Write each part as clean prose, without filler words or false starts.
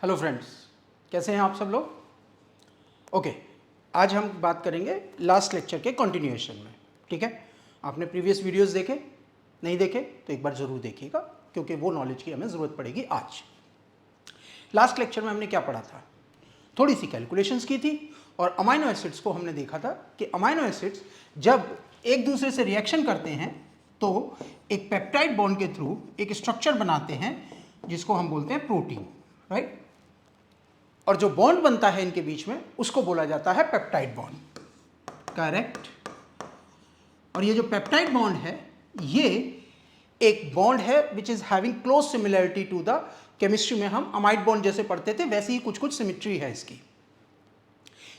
Hello friends, कैसे हैं आप सब लोग। ओके, आज हम बात करेंगे लास्ट लेक्चर के कंटिन्यूएशन में। ठीक है, आपने प्रीवियस वीडियोस देखे नहीं देखे तो एक बार ज़रूर देखिएगा, क्योंकि वो नॉलेज की हमें ज़रूरत पड़ेगी आज। लास्ट लेक्चर में हमने क्या पढ़ा था, थोड़ी सी कैलकुलेशंस की थी और अमाइनो एसिड्स को हमने देखा था कि अमाइनो एसिड्स जब एक दूसरे से रिएक्शन करते हैं तो एक पेप्टाइड बॉन्ड के थ्रू एक स्ट्रक्चर बनाते हैं जिसको हम बोलते हैं प्रोटीन, राइट। और जो बॉन्ड बनता है इनके बीच में उसको बोला जाता है पेप्टाइड बॉन्ड, करेक्ट। और ये जो पेप्टाइड बॉन्ड है ये एक बॉन्ड है which is having close similarity to the, chemistry में हम अमाइड बॉन्ड जैसे पढ़ते थे वैसे ही कुछ कुछ सिमिट्री है इसकी।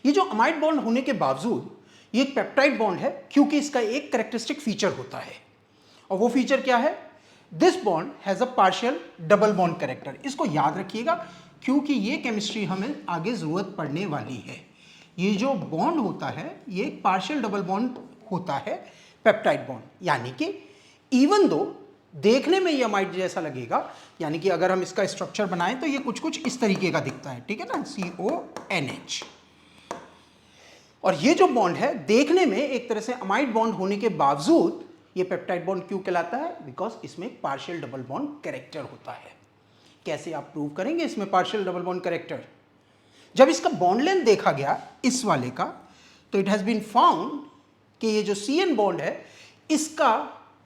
ये जो अमाइड बॉन्ड होने के बावजूद ये एक पेप्टाइड बॉन्ड है क्योंकि इसका एक कैरेक्टरिस्टिक फीचर होता है, और वो फीचर क्या है, this bond has a partial double bond character. इसको याद रखिएगा क्योंकि ये केमिस्ट्री हमें आगे जरूरत पड़ने वाली है। ये जो बॉन्ड होता है ये एक पार्शियल डबल बॉन्ड होता है पेप्टाइड बॉन्ड, यानी कि इवन दो देखने में ये अमाइड जैसा लगेगा, यानी कि अगर हम इसका स्ट्रक्चर बनाएं तो ये कुछ कुछ इस तरीके का दिखता है, ठीक है ना, CONH। और ये जो बॉन्ड है देखने में एक तरह से अमाइड बॉन्ड होने के बावजूद ये पेप्टाइड बॉन्ड क्यों कहलाता है, बिकॉज इसमें एक पार्शियल डबल बॉन्ड कैरेक्टर होता है। कैसे आप प्रूव करेंगे इसमें पार्शियल डबल बॉन्ड कैरेक्टर, जब इसका बॉन्ड लेंथ देखा गया इस वाले का तो इट हैज बीन फाउंड कि ये जो CN बॉन्ड है इसका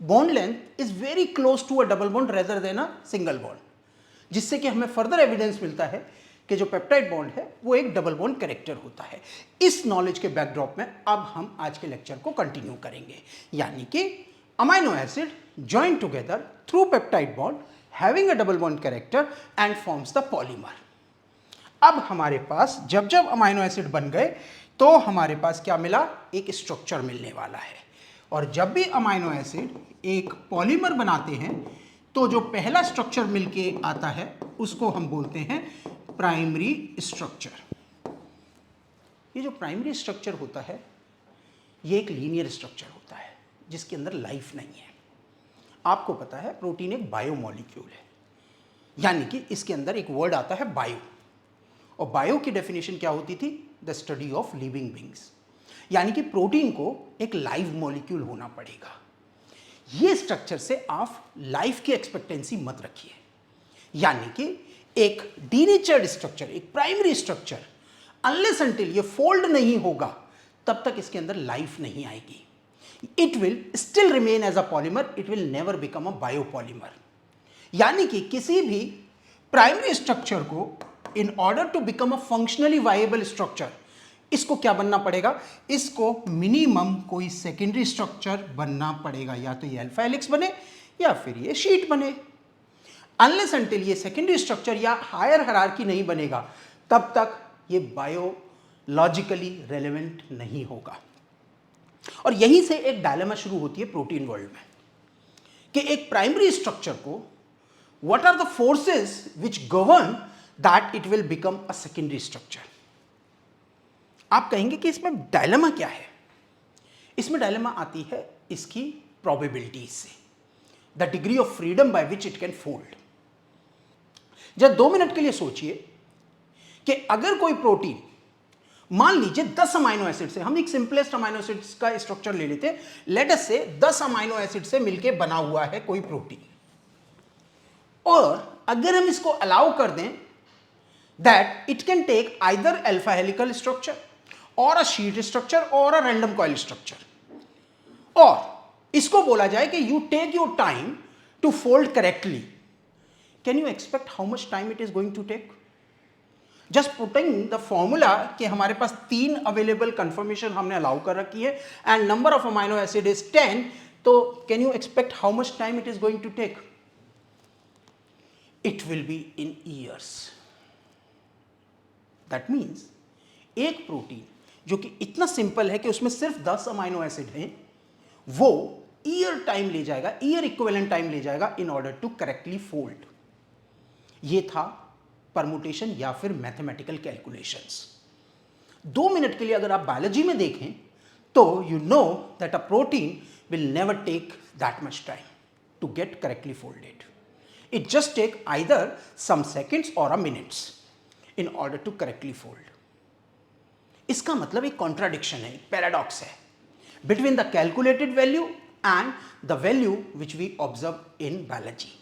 bond length is very close to a double bond rather than a single bond, जिससे कि हमें फर्दर एविडेंस मिलता है कि जो पेप्टाइड बॉन्ड है वो एक डबल बॉन्ड कैरेक्टर होता है। इस नॉलेज के बैकड्रॉप में अब हम आज के लेक्चर को कंटिन्यू करेंगे, यानी कि amino acid join together through peptide bond having a double bond character and forms the polymer. अब हमारे पास जब जब अमाइनो एसिड बन गए तो हमारे पास क्या मिला, एक स्ट्रक्चर मिलने वाला है। और जब भी अमाइनो एसिड एक पॉलीमर बनाते हैं तो जो पहला स्ट्रक्चर मिलके आता है उसको हम बोलते हैं प्राइमरी स्ट्रक्चर। ये जो प्राइमरी स्ट्रक्चर होता है ये एक लीनियर स्ट्रक्चर होता है जिसके अंदर लाइफ नहीं है। आपको पता है प्रोटीन एक बायोमॉलिक्यूल है, यानी कि इसके अंदर एक वर्ड आता है बायो, और बायो की डेफिनेशन क्या होती थी, the study of living beings, यानी कि प्रोटीन को एक लाइव मॉलिक्यूल होना पड़ेगा। ये स्ट्रक्चर से आप लाइफ की एक्सपेक्टेंसी मत रखिए, यानी कि एक डीनेचर्ड स्ट्रक्चर, एक प्राइमरी स्ट्रक्चर अनलेस अनटिल ये फोल्ड नहीं होगा तब तक इसके अंदर लाइफ नहीं आएगी। It will still remain as a polymer, it will never become a biopolymer. यानी कि किसी भी प्राइमरी स्ट्रक्चर को in order to become a functionally viable structure इसको क्या बनना पड़ेगा, इसको मिनिमम कोई सेकेंडरी स्ट्रक्चर बनना पड़ेगा, या तो ये अल्फा हेलिक्स बने या फिर ये शीट बने। अनलेस अनटिल ये सेकेंडरी स्ट्रक्चर या हायर हायरार्की नहीं बनेगा तब तक ये बायोलॉजिकली रेलेवेंट नहीं होगा। और यहीं से एक डायलेमा शुरू होती है प्रोटीन वर्ल्ड में कि एक प्राइमरी स्ट्रक्चर को what are the forces which govern that it will become a secondary structure. आप कहेंगे कि इसमें डायलेमा क्या है, इसमें डायलेमा आती है इसकी प्रोबेबिलिटीज से, the degree of freedom by which it can fold. जब 2 मिनट के लिए सोचिए कि अगर कोई प्रोटीन मान लीजिए 10 अमाइनो एसिड से, हम एक सिंपलेस्ट अमाइनो एसिड्स का स्ट्रक्चर ले लेते हैं, लेट अस से 10 अमाइनो एसिड से मिलकर बना हुआ है कोई प्रोटीन, और अगर हम इसको अलाउ कर दें that it can take either alpha helical structure और अ शीट स्ट्रक्चर और अ रैंडम कॉइल स्ट्रक्चर, और इसको बोला जाए कि you take your time to fold correctly, can you expect how much time it is going to take. Just putting the formula कि हमारे पास 3 अवेलेबल कंफर्मेशन हमने अलाउ कर रखी है and number of amino acid is 10, तो can you expect how much time it is going to take, it will be in years. That means एक protein जो कि इतना सिंपल है कि उसमें सिर्फ 10 अमाइनो एसिड हैं, वो ईयर टाइम ले जाएगा, ईयर इक्विवेलेंट टाइम ले जाएगा in order to correctly fold. ये था परमुटेशन या फिर मैथमेटिकल कैलकुलेशंस। 2 मिनट के लिए अगर आप बायोलॉजी में देखें तो you know that a protein will never take that much time to get correctly folded. It just take either some seconds or a minutes. in order to correctly fold. इसका मतलब एक कॉन्ट्राडिक्शन है, एक paradox है between the calculated value and the value which we observe in biology.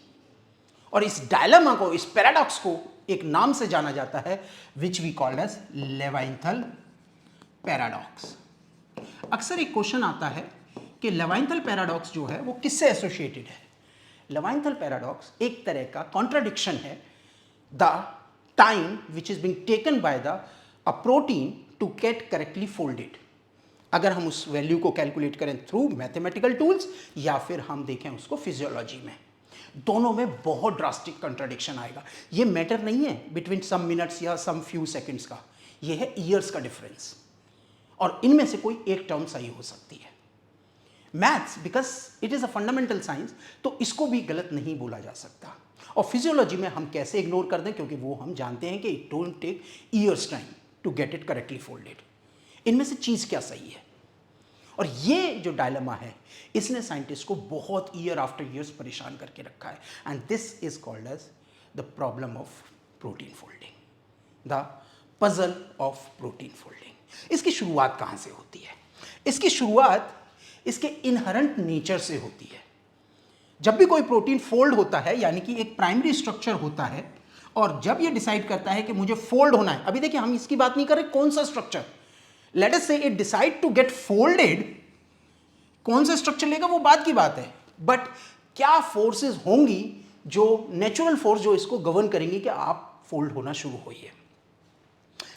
और इस dilemma को, इस पैराडॉक्स को एक नाम से जाना जाता है which we called as Levinthal paradox. अक्सर एक क्वेश्चन आता है कि लेवाइंथल पैराडॉक्स जो है वो किससे एसोसिएटेड है. लेवाइंथल पैराडॉक्स एक तरह का कॉन्ट्राडिक्शन है the time which is being taken by the a protein to get correctly folded. अगर हम उस वैल्यू को कैलकुलेट करें थ्रू मैथमेटिकल टूल्स या फिर हम देखें उसको फिजियोलॉजी में, दोनों में बहुत ड्रास्टिक कंट्राडिक्शन आएगा. ये मैटर नहीं है बिटवीन सम मिनट्स या सम फ्यू सेकंड्स का, ये है ईयर्स का डिफरेंस, और इनमें से कोई एक टर्म सही हो सकती है. Maths because it is a fundamental science, तो इसको भी गलत नहीं बोला जा सकता. और फिजियोलॉजी में हम कैसे इग्नोर कर दें, क्योंकि वो हम जानते हैं कि it don't take years time to get it correctly folded. इनमें से चीज़ क्या सही है? और ये जो डायलेमा है इसने साइंटिस्ट को बहुत ईयर आफ्टर ईयर्स परेशान करके रखा है. And this is called as the problem of protein folding, the puzzle of protein folding. इसकी शुरुआत कहाँ से होती है? इसकी शुरुआत इसके इनहेरेंट नेचर से होती है. जब भी कोई प्रोटीन फोल्ड होता है, यानी कि एक प्राइमरी स्ट्रक्चर होता है, और जब ये डिसाइड करता है कि मुझे फोल्ड होना है, अभी देखिए हम इसकी बात नहीं कर रहे कौन सा structure, let us say it decide to get folded, कौन सा स्ट्रक्चर लेगा वो बात की बात है, बट क्या फोर्सेस होंगी जो नेचुरल फोर्स जो इसको गवर्न करेंगी कि आप फोल्ड होना शुरू होइए.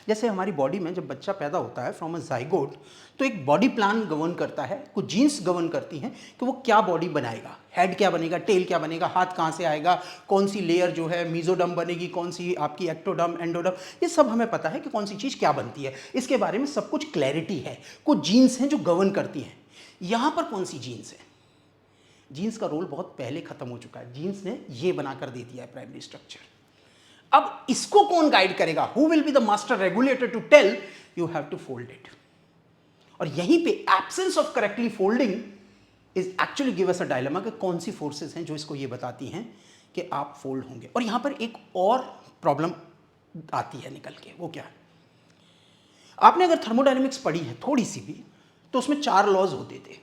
जैसे हमारी बॉडी में जब बच्चा पैदा होता है फ्रॉम अ जाइगोट, तो एक बॉडी प्लान गवर्न करता है, कुछ जीन्स गवर्न करती हैं कि वो क्या बॉडी बनाएगा, हेड क्या बनेगा, टेल क्या बनेगा, हाथ कहाँ से आएगा, कौन सी लेयर जो है मीजोडर्म बनेगी, कौन सी आपकी एक्टोडर्म, एंडोडर्म, ये सब हमें पता है कि कौन सी चीज़ क्या बनती है. इसके बारे में सब कुछ क्लैरिटी है. कुछ जीन्स हैं जो गवर्न करती हैं. यहाँ पर कौन सी जीन्स है? जीन्स का रोल बहुत पहले खत्म हो चुका है. जीन्स ने ये बनाकर दे दिया है प्राइमरी स्ट्रक्चर. अब इसको कौन गाइड करेगा? Who will be the master regulator to tell you have to fold it? और यहीं पे absence of correctly folding is actually give us a dilemma कि कौन सी फोर्सेस हैं जो इसको ये बताती हैं कि आप फोल्ड होंगे. और यहां पर एक और प्रॉब्लम आती है निकल के. वो क्या है? आपने अगर थर्मोडायनेमिक्स पढ़ी है थोड़ी सी भी, तो उसमें 4 लॉज होते थे,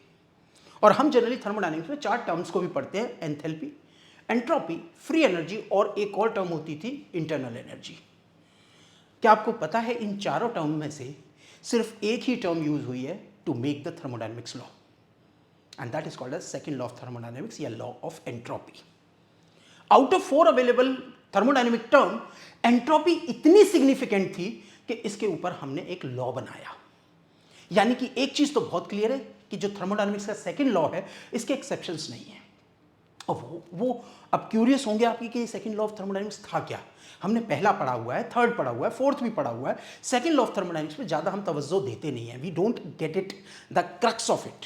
और हम जनरली थर्मोडायनेमिक्स में 4 टर्म्स को भी पढ़ते हैं, एंथैल्पी, एंट्रोपी, फ्री एनर्जी, और एक और टर्म होती थी इंटरनल एनर्जी. क्या आपको पता है इन चारों टर्म में से सिर्फ एक ही टर्म यूज हुई है to make the thermodynamics law, and that is called as second law of thermodynamics या law of entropy. Out of 4 available thermodynamic term, entropy इतनी सिग्निफिकेंट थी कि इसके ऊपर हमने एक लॉ बनाया. यानी कि एक चीज तो बहुत क्लियर है कि जो थर्मोडायनेमिक्स का सेकंड लॉ है इसके एक्सेप्शंस नहीं है. और वो अब क्यूरियस होंगे आपकी कि सेकंड लॉ ऑफ थर्मोडायनेमिक्स था क्या. हमने पहला पढ़ा हुआ है, थर्ड पढ़ा हुआ है, फोर्थ भी पढ़ा हुआ है. सेकंड लॉ ऑफ थर्मोडायनेमिक्स पे ज़्यादा हम तवज्जो देते नहीं है. We don't get it the crux of it.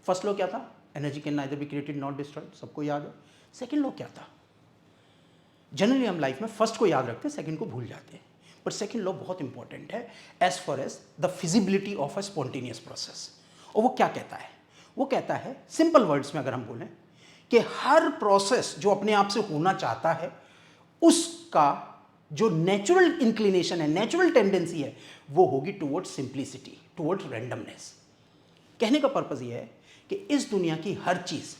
First law क्या था? Energy can neither be created not destroyed, सबको याद है. सेकंड लॉ क्या था? जनरली हम लाइफ में फर्स्ट को याद रखते हैं, सेकंड को भूल जाते हैं. बट सेकंड लॉ बहुत इंपॉर्टेंट है as far as the feasibility of a spontaneous process. और वो क्या कहता है? वो कहता है सिंपल वर्ड्स में अगर हम बोलें कि हर प्रोसेस जो अपने आप से होना चाहता है उसका जो नेचुरल इंक्लिनेशन है, नेचुरल टेंडेंसी है, वो होगी टुवर्ड्स सिंप्लिसिटी, टुवर्ड्स रैंडमनेस. कहने का पर्पज ये है कि इस दुनिया की हर चीज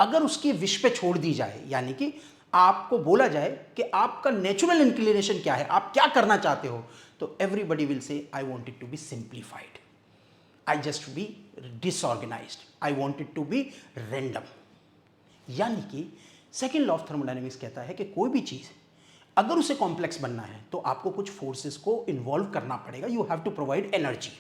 अगर उसकी विश पे छोड़ दी जाए, यानी कि आपको बोला जाए कि आपका नेचुरल इंक्लिनेशन क्या है, आप क्या करना चाहते हो, तो everybody will say I want it to be simplified, I just be disorganised, I want it to be random. यानी कि सेकेंड लॉ ऑफ थर्मोडायनेमिक्स कहता है कि कोई भी चीज़ अगर उसे कॉम्प्लेक्स बनना है तो आपको कुछ फोर्सेस को इन्वॉल्व करना पड़ेगा. You have to provide energy.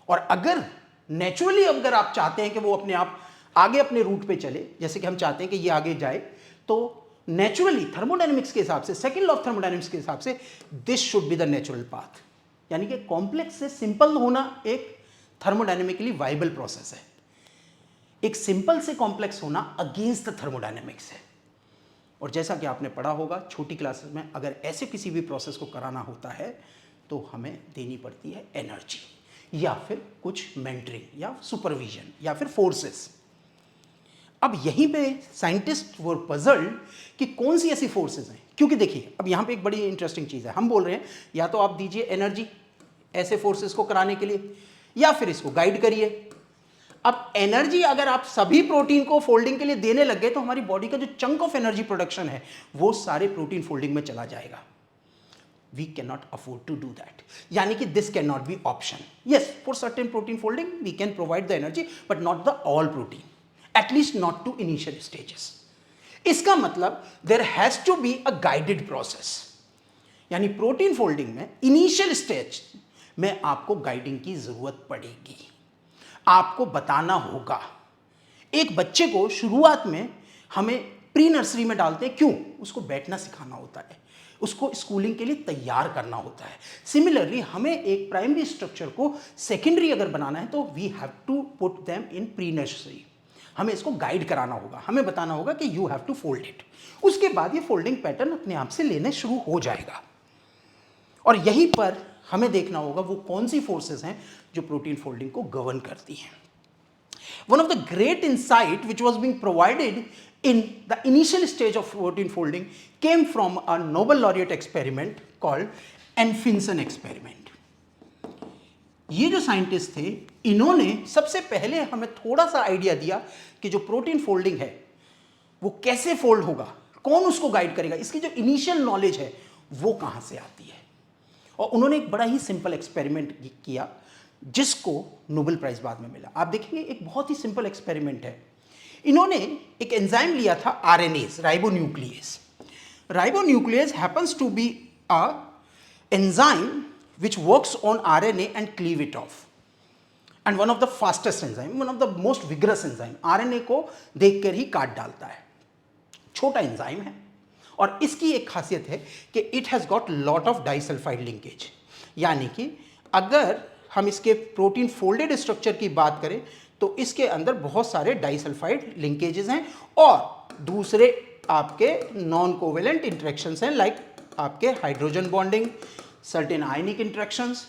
और अगर नेचुरली अगर आप चाहते हैं कि वो अपने आप आगे अपने रूट पे चले, जैसे कि हम चाहते हैं कि ये आगे जाए, तो नेचुरली थर्मोडायनेमिक्स के हिसाब से, सेकेंड लॉ ऑफ थर्मोडायनेमिक्स के हिसाब से this should be the natural path. यानी कि कॉम्प्लेक्स से सिंपल होना एक थर्मोडायनेमिकली वाइबल प्रोसेस है. एक सिंपल से कॉम्प्लेक्स होना अगेंस्ट द थर्मोडायनेमिक्स है. और जैसा कि आपने पढ़ा होगा छोटी क्लासेस में, अगर ऐसे किसी भी प्रोसेस को कराना होता है तो हमें देनी पड़ती है एनर्जी या फिर कुछ मेंटरिंग या सुपरविजन या फिर फोर्सेस. अब यहीं पे साइंटिस्ट वर पजल्ड कि कौन सी ऐसी फोर्सेस हैं, क्योंकि देखिए अब यहाँ पे एक बड़ी इंटरेस्टिंग चीज़ है, हम बोल रहे हैं या तो आप दीजिए एनर्जी ऐसे फोर्सेस को कराने के लिए या फिर इसको गाइड करिए। अब एनर्जी अगर आप सभी प्रोटीन को फोल्डिंग के लिए देने लग गए तो हमारी बॉडी का जो चंक ऑफ एनर्जी प्रोडक्शन है वो सारे प्रोटीन फोल्डिंग में चला जाएगा। We cannot afford to do that. यानी कि this cannot be option. Yes, for certain protein folding we can provide the energy, but not the all protein. At least not to initial stages. इसका मतलब there has to be a guided process. यानी protein folding में initial stage में आपको guiding की जरूरत पड़ेगी, आपको बताना होगा। एक बच्चे को शुरुआत में हमें प्री नर्सरी में डालते हैं, क्यों? उसको बैठना सिखाना होता है, उसको स्कूलिंग के लिए तैयार करना होता है। सिमिलरली हमें एक प्राइमरी स्ट्रक्चर को सेकेंडरी अगर बनाना है तो we have to put them in pre nursery. हमें इसको गाइड कराना होगा, हमें बताना होगा कि you have to fold it. उसके बाद ये फोल्डिंग पैटर्न अपने आप से लेने शुरू हो जाएगा। और यहीं पर हमें देखना होगा वो कौन सी फोर्सेस हैं जो प्रोटीन फोल्डिंग को गवर्न करती हैं। One of the great insight which was being provided in the initial stage of protein folding came from a Nobel laureate experiment called Anfinsen experiment. ये जो साइंटिस्ट थे इन्होंने सबसे पहले हमें थोड़ा सा आइडिया दिया कि जो प्रोटीन फोल्डिंग है वो कैसे फोल्ड होगा, कौन उसको गाइड करेगा, इसकी जो इनिशियल नॉलेज है वो कहाँ से आती है। और उन्होंने एक बड़ा ही सिंपल एक्सपेरिमेंट किया जिसको नोबेल प्राइज बाद में मिला। आप देखेंगे एक बहुत ही सिंपल एक्सपेरिमेंट है। इन्होंने एक एंजाइम लिया था RNase, ribonuclease. Ribonuclease happens to be a enzyme which works on RNA and cleave it off, and one of the fastest enzyme, one of the most vigorous enzyme, RNA को देखकर ही काट डालता है। छोटा एंजाइम है और इसकी एक खासियत है कि it has got lot of disulphide linkage. यानी कि अगर हम इसके प्रोटीन फोल्डेड स्ट्रक्चर की बात करें तो इसके अंदर बहुत सारे डाइसल्फाइड लिंकेजेस हैं और दूसरे आपके नॉन कोवेलेंट इंटरेक्शंस हैं, लाइक आपके हाइड्रोजन बॉन्डिंग, सर्टेन आयनिक इंटरेक्शंस,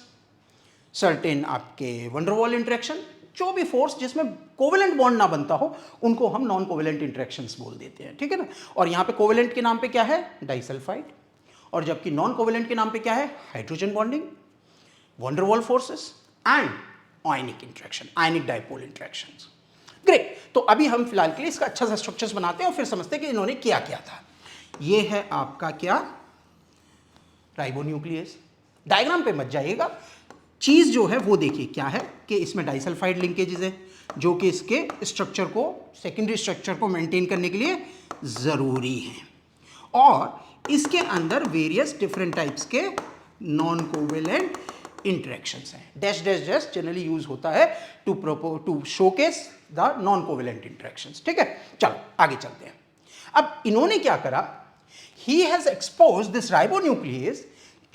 सर्टेन आपके वंडरवॉल इंटरेक्शन। जो भी फोर्स जिसमें कोवेलेंट बॉन्ड ना बनता हो उनको हम नॉन कोवेलेंट इंटरेक्शंस बोल देते हैं, ठीक है ना। और यहाँ पे कोवेलेंट के नाम पे क्या है? डाइसल्फाइड, और जबकि नॉन कोवेलेंट के नाम पे क्या है? Hydrogen bonding, van der Waals forces and ionic interaction, ionic dipole interactions. Great, तो अभी हम फिलहाल के लिए इसका अच्छा सा स्ट्रक्चर्स बनाते हैं और फिर समझते हैं कि इन्होंने क्या किया था। ये है आपका क्या? राइबोन्यूक्लियेज। डायग्राम पे मत जाइएगा, चीज़ जो है वो देखिए क्या है कि इसमें डाइसल्फाइड लिंकेजेस है जो कि इसके स्ट्रक्चर को, सेकेंडरी स्ट्रक्चर को मेंटेन करने के लिए ज़रूरी है। और इसके अंदर वेरियस डिफरेंट टाइप्स के नॉन कोवेलेंट इंटरेक्शंस हैं। Dash dash dash generally use होता है to showcase the non covalent interactions, ठीक है। चलो आगे चलते हैं। अब इन्होंने क्या करा, he has expose this ribonuclease.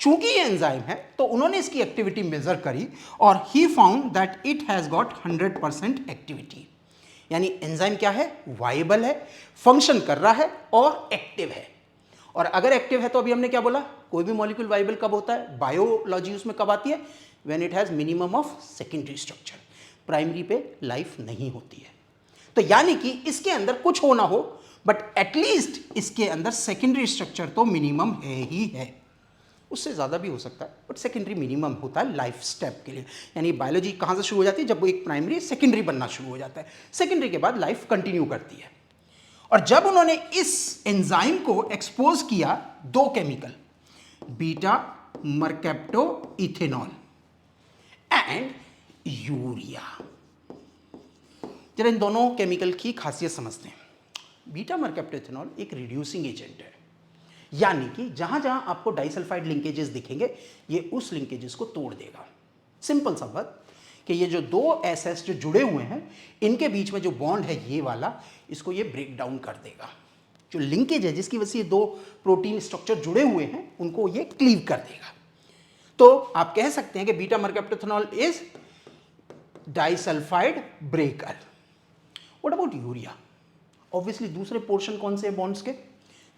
चूंकि ये एंजाइम है तो उन्होंने इसकी एक्टिविटी मेजर करी और he found that it has got 100% activity. यानी एंजाइम क्या है? वाइबल है, फंक्शन कर रहा है और एक्टिव है। और अगर एक्टिव है तो अभी हमने क्या बोला, कोई भी मॉलिक्यूल वाइबल कब होता है? बायोलॉजी उसमें कब आती है? When it has minimum of secondary structure. Primary पे लाइफ नहीं होती है। तो यानी कि इसके अंदर कुछ होना हो बट एटलीस्ट इसके अंदर सेकेंडरी स्ट्रक्चर तो मिनिमम है ही है। उससे ज़्यादा भी हो सकता है बट सेकेंडरी मिनिमम होता है लाइफ स्टेप के लिए। यानी बायोलॉजी कहाँ से शुरू हो जाती है? जब वो एक प्राइमरी सेकेंडरी बनना शुरू हो जाता है। सेकेंडरी के बाद लाइफ कंटिन्यू करती है। और जब उन्होंने इस एंजाइम को एक्सपोज किया दो chemical, beta mercapto ethanol and urea. जरा इन दोनों केमिकल की खासियत समझते हैं। बीटा मरकैप्टो इथेनॉल एक रिड्यूसिंग एजेंट है, यानी कि जहां जहां आपको डाइसल्फाइड लिंकेजेस दिखेंगे ये उस लिंकेजेस को तोड़ देगा। सिंपल सा बात कि ये जो दो एसएस जो जुड़े हुए हैं इनके बीच में जो बॉन्ड है ये वाला, इसको ये ब्रेक डाउन कर देगा। जो लिंकेज है जिसकी वजह से ये दो प्रोटीन स्ट्रक्चर जुड़े हुए हैं उनको ये क्लीव कर देगा। तो आप कह सकते हैं कि beta mercapto ethanol is disulphide breaker. What about urea? Obviously दूसरे पोर्शन कौन से बॉन्ड्स के,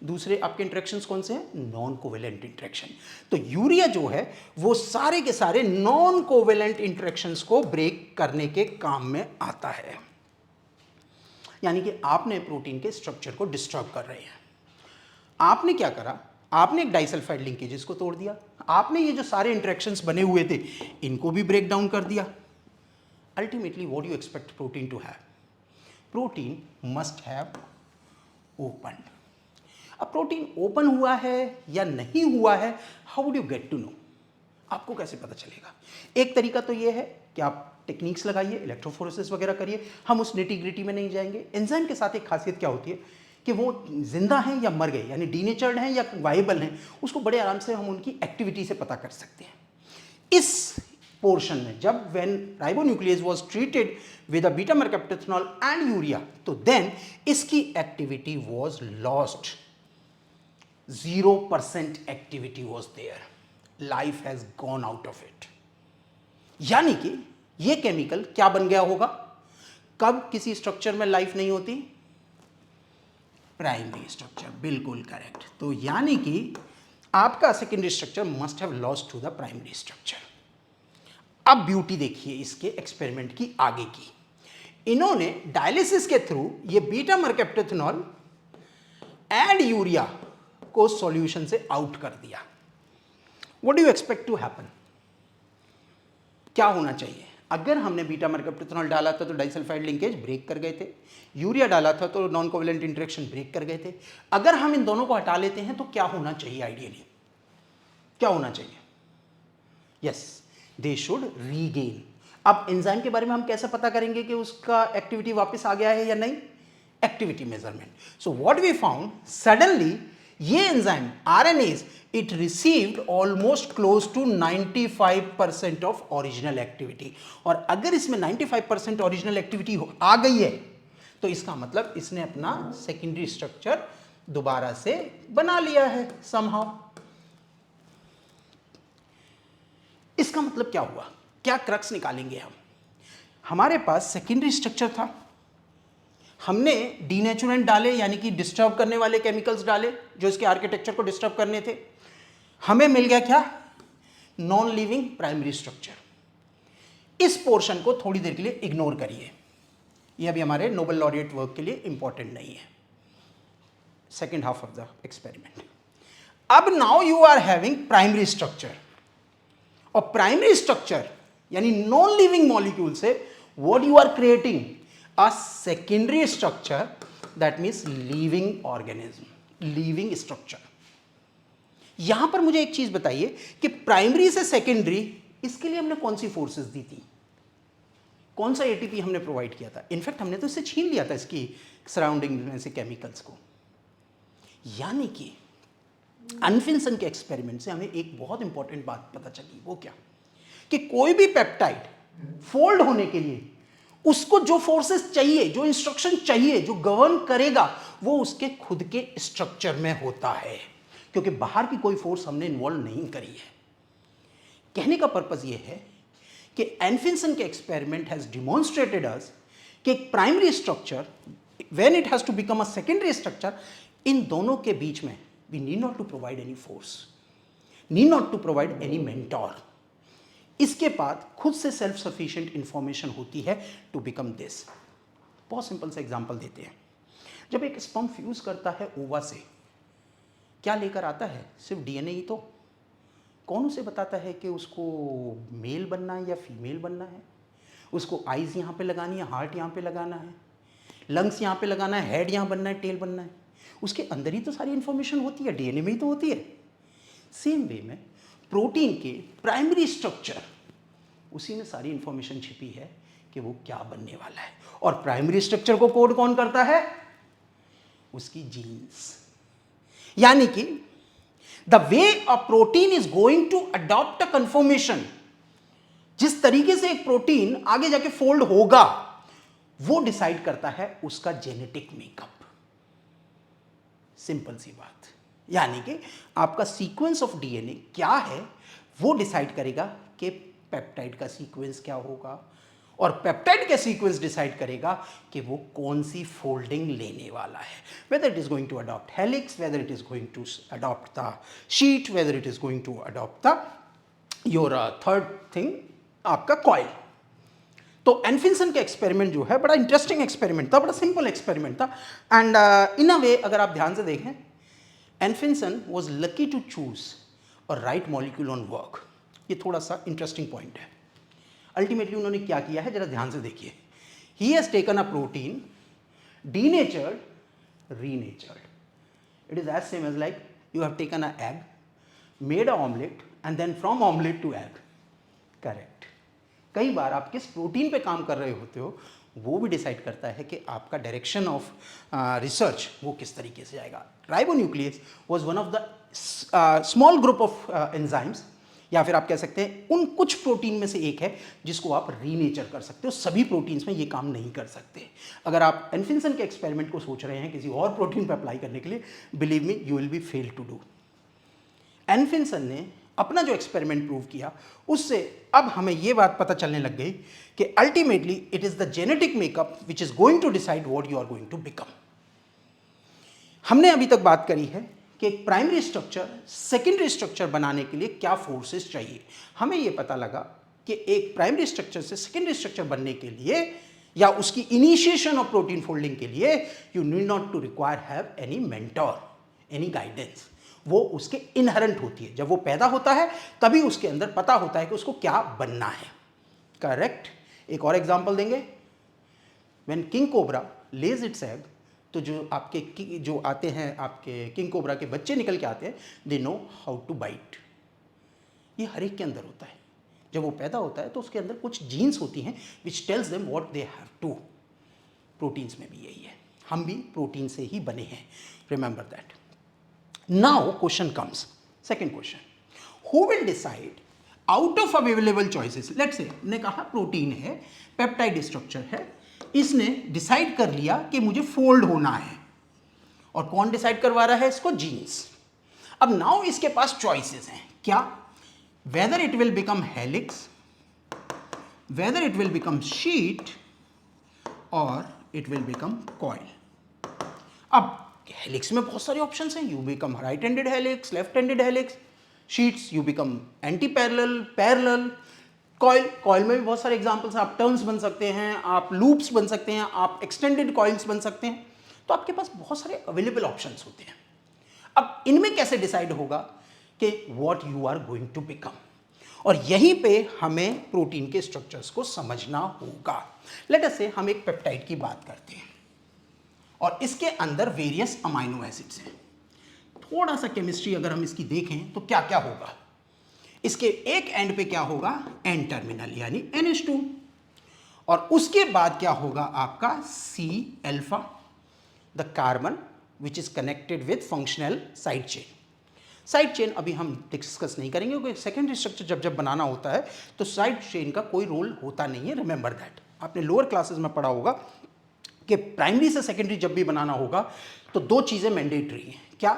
दूसरे आपके इंटरेक्शंस कौन से हैं? Non covalent interaction. तो यूरिया जो है वो सारे के सारे नॉन कोवेलेंट इंटरेक्शंस को ब्रेक करने के काम में आता है। यानी कि आपने प्रोटीन के स्ट्रक्चर को डिस्टर्ब कर रहे हैं। आपने क्या करा, आपने एक डाइसल्फाइड लिंकेजेस को तोड़ दिया, आपने ये जो सारे इंटरेक्शंस बने हुए थे इनको भी ब्रेक डाउन कर दिया। Ultimately what you expect protein to have? Protein must have open. अब प्रोटीन ओपन हुआ है या नहीं हुआ है, how would you get to know? आपको कैसे पता चलेगा? एक तरीका तो ये है कि आप टेक्निक्स लगाइए, इलेक्ट्रोफोरेसिस वगैरह करिए, हम उस निटी ग्रिटी में नहीं जाएंगे। एंजाइम के साथ एक खासियत क्या होती है कि वो जिंदा हैं या मर गए, यानी डीनेचर्ड हैं या वाइबल हैं, उसको बड़े आराम से हम उनकी एक्टिविटी से पता कर सकते हैं। इस पोर्शन में जब when ribonuclease was treated with a beta mercaptoethanol and urea, तो देन इसकी activity was lost, 0% activity was there, life has gone out of it. यानी कि ये केमिकल क्या बन गया होगा? कब किसी स्ट्रक्चर में लाइफ नहीं होती? प्राइमरी स्ट्रक्चर, बिल्कुल करेक्ट। तो यानी कि आपका secondary structure must have lost to the primary structure. अब ब्यूटी देखिए इसके एक्सपेरिमेंट की आगे की। इन्होंने डायलिसिस के थ्रू ये बीटा मरकैप्टोथेनॉल एंड यूरिया को सॉल्यूशन से आउट कर दिया। What do you expect to happen? क्या होना चाहिए? अगर हमने बीटा मरकैप्टोथेनॉल डाला था तो डाइसल्फाइड लिंकेज ब्रेक कर गए थे, यूरिया डाला था तो नॉन कोवेलेंट इंटरेक्शन ब्रेक कर गए थे। अगर हम इन दोनों को हटा लेते हैं तो क्या होना चाहिए? आइडियली क्या होना चाहिए? Yes, they should regain. अब एंजाइम के बारे में हम कैसे पता करेंगे कि उसका एक्टिविटी वापस आ गया है या नहीं? Activity measurement. So what we found, suddenly ये enzyme RNase it received almost close to 95% of original activity। और अगर इसमें 95% ओरिजिनल एक्टिविटी आ गई है तो इसका मतलब इसने अपना सेकेंडरी स्ट्रक्चर दोबारा से बना लिया है somehow। इसका मतलब क्या हुआ? क्या क्रक्स निकालेंगे हम? हमारे पास सेकेंडरी स्ट्रक्चर था, हमने डीनेचुरेंट डाले यानी कि डिस्टर्ब करने वाले केमिकल्स डाले जो इसके आर्किटेक्चर को डिस्टर्ब करने थे, हमें मिल गया क्या? Non living primary structure. इस पोर्शन को थोड़ी देर के लिए इग्नोर करिए, ये अभी हमारे नोबेल लॉरिएट वर्क के लिए इंपॉर्टेंट नहीं है, second half of the experiment. अब now you are having primary structure, और प्राइमरी स्ट्रक्चर यानी नॉन लिविंग मॉलिक्यूल से what you are creating? A secondary structure, that means living organism, living structure. यहां पर मुझे एक चीज बताइए कि प्राइमरी से सेकेंडरी, इसके लिए हमने कौन सी फोर्सेस दी थी? कौन सा एटीपी हमने प्रोवाइड किया था? इनफैक्ट हमने तो इससे छीन लिया था इसकी सराउंडिंग में से केमिकल्स को। यानी कि अनफिंसन के एक्सपेरिमेंट से हमें एक बहुत इंपॉर्टेंट बात पता चली, वो क्या? कि कोई भी पेप्टाइड फोल्ड होने के लिए उसको जो फोर्सेस चाहिए, जो इंस्ट्रक्शन चाहिए, जो गवर्न करेगा, वो उसके खुद के स्ट्रक्चर में होता है, क्योंकि बाहर की कोई फोर्स हमने इन्वॉल्व नहीं करी है। कहने का पर्पस ये है कि एनफिंसन के एक्सपेरिमेंट हैज डिमॉन्स्ट्रेटेड अस कि primary structure when it has to become a secondary structure, इन दोनों के बीच में we need not to provide any force, need not to provide any mentor. इसके बाद खुद से सेल्फ सफिशिएंट इंफॉर्मेशन होती है टू बिकम दिस। बहुत सिंपल सा एग्जांपल देते हैं। जब एक स्पर्म फ्यूज करता है ओवा से, क्या लेकर आता है? सिर्फ डीएनए ही तो। कौन उसे बताता है कि उसको मेल बनना है या फीमेल बनना है? उसको आईज यहाँ पे लगानी है, हार्ट यहाँ पे लगाना है, लंग्स यहाँ पे लगाना है, हेड यहाँ बनना है, टेल बनना है। उसके अंदर ही तो सारी इंफॉर्मेशन होती है, डीएनए में ही तो होती है। सेम वे में प्रोटीन के प्राइमरी स्ट्रक्चर, उसी में सारी इंफॉर्मेशन छिपी है कि वो क्या बनने वाला है। और प्राइमरी स्ट्रक्चर को कोड कौन करता है? उसकी जीन्स। यानी कि the way a protein is going to adopt a conformation, जिस तरीके से एक प्रोटीन आगे जाके फोल्ड होगा, वो डिसाइड करता है उसका जेनेटिक मेकअप। सिंपल सी बात। यानी कि आपका सीक्वेंस ऑफ डीएनए क्या है, वो डिसाइड करेगा कि पेप्टाइड का सीक्वेंस क्या होगा, और पेप्टाइड का सीक्वेंस डिसाइड करेगा कि वो कौन सी फोल्डिंग लेने वाला है, whether it is going to adopt helix, whether it is going to adopt the sheet, whether it is going to adopt the your third thing आपका कॉइल। तो एनफिंसन का एक्सपेरिमेंट जो है बड़ा इंटरेस्टिंग एक्सपेरिमेंट था, बड़ा सिंपल एक्सपेरिमेंट था। And in a way अगर आप ध्यान से देखें, Anfinsen was lucky to choose a right molecule on work. ये थोड़ा सा इंटरेस्टिंग पॉइंट है। अल्टीमेटली उन्होंने क्या किया है, जरा ध्यान से देखिए। He has taken a protein, denatured, renatured. It is as same as like you have taken an egg, made an omelette and then from omelette to egg. Correct. कई बार आप किस प्रोटीन पे काम कर रहे होते हो वो भी डिसाइड करता है कि आपका डायरेक्शन ऑफ रिसर्च वो किस तरीके से जाएगा। Ribonuclease was one of the small group of enzymes, या फिर आप कह सकते हैं उन कुछ प्रोटीन में से एक है जिसको आप रीनेचर कर सकते हो। सभी प्रोटीन्स में ये काम नहीं कर सकते। अगर आप एनफिंसन के एक्सपेरिमेंट को सोच रहे हैं किसी और प्रोटीन पर अप्लाई करने के लिए, believe me you will be fail to do. Anfinsen ने अपना जो एक्सपेरिमेंट प्रूव किया उससे अब हमें ये बात पता चलने लग गई कि ultimately it is the genetic makeup which is going to decide what you are going to become. हमने अभी तक बात करी है कि एक प्राइमरी स्ट्रक्चर सेकेंडरी स्ट्रक्चर बनाने के लिए क्या फोर्सेस चाहिए। हमें यह पता लगा कि एक प्राइमरी स्ट्रक्चर से सेकेंडरी स्ट्रक्चर बनने के लिए या उसकी इनिशिएशन ऑफ प्रोटीन फोल्डिंग के लिए you need not to require have any mentor, any guidance. वो उसके इनहेरेंट होती है। जब वो पैदा होता है तभी उसके अंदर पता होता है कि उसको क्या बनना है। करेक्ट। एक और एग्जांपल देंगे। When king cobra Lay's it's egg, तो जो आपके जो आते हैं आपके किंग कोबरा के बच्चे निकल के आते हैं, they know how to bite. ये हर एक के अंदर होता है। जब वो पैदा होता है तो उसके अंदर कुछ जीन्स होती हैं which tells them what they have to. Proteins में भी यही है। हम भी प्रोटीन से ही बने हैं, remember that. Now question comes, second question, who will decide out of available choices. Let's say ने कहा प्रोटीन है, पेप्टाइड स्ट्रक्चर है, इसने डिसाइड कर लिया कि मुझे फोल्ड होना है। और कौन डिसाइड करवा रहा है इसको? जीन्स। अब नाउ इसके पास चॉइसेस हैं। क्या? Whether it will become helix, whether it will become sheet और इट विल बिकम कॉइल। अब हेलिक्स में बहुत सारे ऑप्शंस हैं। You become right handed helix, left handed helix, sheets you become anti parallel, parallel, coil, coil में भी बहुत सारे एग्जांपल्स हैं। आप टर्न्स बन सकते हैं, आप लूप्स बन सकते हैं, आप एक्सटेंडेड कॉइल्स बन सकते हैं। तो आपके पास बहुत सारे अवेलेबल ऑप्शंस होते हैं। अब इनमें कैसे डिसाइड होगा कि what you are going to become? और यहीं पे हमें प्रोटीन के स्ट्रक्चर्स को समझना होगा। लेट अस से हम एक पेप्टाइड की बात करते हैं और इसके अंदर वेरियस अमाइनो एसिड्स हैं। थोड़ा सा केमिस्ट्री अगर हम इसकी देखें तो क्या क्या होगा। इसके एक एंड पे क्या होगा? एन टर्मिनल यानी NH2। और उसके बाद क्या होगा आपका C alpha, the carbon which is connected with functional side chain. Side chain अभी हम डिस्कस नहीं करेंगे क्योंकि सेकेंडरी स्ट्रक्चर जब बनना होता है तो साइड चेन का कोई रोल होता नहीं है। Remember that. आपने लोअर क्लासेस में पढ़ा होगा कि प्राइमरी से सेकेंडरी जब भी बनाना होगा तो दो चीज़ें मैंडेटरी हैं। क्या?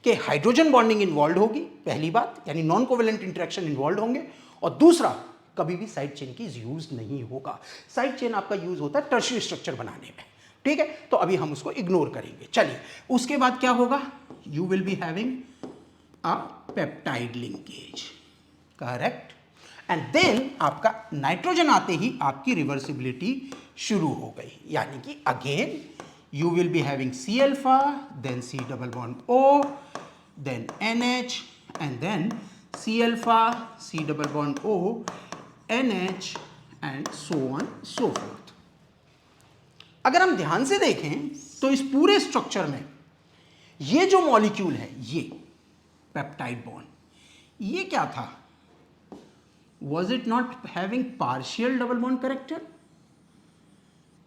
कि हाइड्रोजन बॉन्डिंग इन्वॉल्व होगी, पहली बात, यानी नॉन कोवेलेंट इंटरेक्शन इन्वॉल्व होंगे। और दूसरा, कभी भी साइड चेन की यूज नहीं होगा। साइड चेन आपका यूज होता है टर्शियरी स्ट्रक्चर बनाने में। ठीक है, तो अभी हम उसको इग्नोर करेंगे। चलिए, उसके बाद क्या होगा? You will be having a peptide linkage. Correct. And then आपका नाइट्रोजन आते ही आपकी रिवर्सिबिलिटी शुरू हो गई, यानी कि again you will be having C alpha, then C double bond O, then NH, and then C alpha, C double bond O, NH, and so on, so forth. अगर हम ध्यान से देखें तो इस पूरे स्ट्रक्चर में ये जो मॉलिक्यूल है, ये पेप्टाइड बॉन्ड, ये क्या था? Was it not having partial double bond character?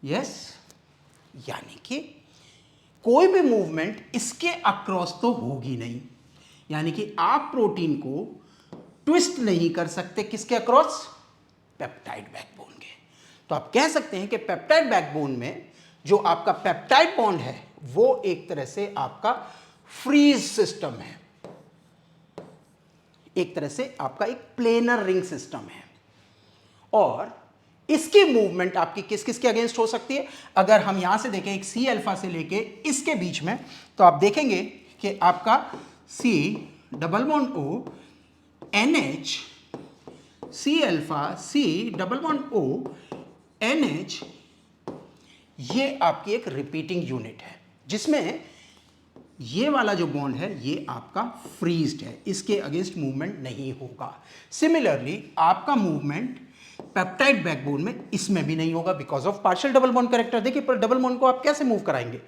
Yes. यानी कि कोई भी मूवमेंट इसके अक्रॉस तो होगी नहीं, यानी कि आप प्रोटीन को ट्विस्ट नहीं कर सकते किसके अक्रॉस? पेप्टाइड बैकबोन के। तो आप कह सकते हैं कि पेप्टाइड बैकबोन में जो आपका पेप्टाइड बॉन्ड है वो एक तरह से आपका फ्रीज सिस्टम है, एक तरह से आपका एक प्लेनर रिंग सिस्टम है। और इसकी मूवमेंट आपकी किस किस के अगेंस्ट हो सकती है? अगर हम यहां से देखें एक C अल्फा से लेके इसके बीच में, तो आप देखेंगे कि आपका C double bond O NH, C alpha C double bond O NH, ये आपकी एक रिपीटिंग यूनिट है जिसमें ये वाला जो बॉन्ड है ये आपका फ्रीज्ड है, इसके अगेंस्ट मूवमेंट नहीं होगा। सिमिलरली आपका मूवमेंट पेप्टाइड बैकबोन में इसमें भी नहीं होगा because of partial double bond character. देखिए पर डबल बॉन्ड को आप कैसे मूव कराएंगे,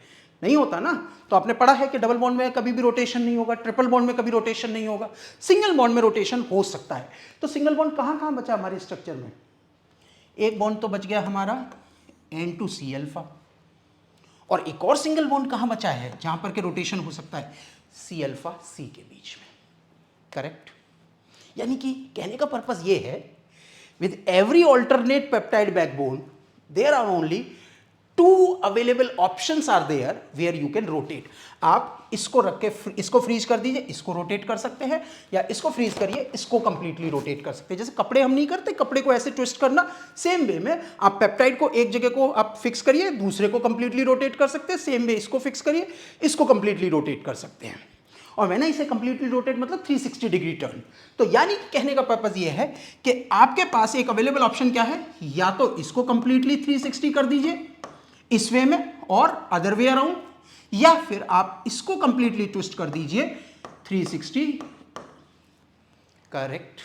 नहीं होता ना। तो आपने पढ़ा है कि डबल बॉन्ड में कभी भी रोटेशन नहीं होगा, ट्रिपल बॉन्ड में कभी रोटेशन नहीं होगा, सिंगल बॉन्ड में रोटेशन हो सकता है। तो सिंगल बॉन्ड कहाँ कहाँ बचा हमारे स्ट्रक्चर में? एक बॉन्ड तो बच गया हमारा N2C अल्फा, और एक और सिंगल बॉन्ड कहाँ बचा है जहां पर के रोटेशन हो सकता है? C अल्फा C के बीच में, करेक्ट। यानी कि कहने का पर्पस ये है, with every alternate peptide backbone there are only 2 available options are there where you can rotate. आप इसको रख के इसको फ्रीज कर दीजिए, इसको रोटेट कर सकते हैं, या इसको फ्रीज करिए, इसको कंप्लीटली रोटेट कर सकते हैं। जैसे कपड़े हम नहीं करते, कपड़े को ऐसे ट्विस्ट करना, सेम वे में आप पेप्टाइड को एक जगह को आप फिक्स करिए, दूसरे को कंप्लीटली रोटेट कर सकते हैं, सेम वे इसको फिक्स करिए, इसको कंप्लीटली रोटेट कर सकते हैं। और मैंने इसे कंप्लीटली रोटेट मतलब 360 डिग्री टर्न। तो यानी कहने का पर्पस ये है कि आपके पास एक अवेलेबल ऑप्शन क्या है, या तो इसको कंप्लीटली 360 कर दीजिए इस वे में और अदर वे अराउंड, या फिर आप इसको कंप्लीटली ट्विस्ट कर दीजिए 360, करेक्ट।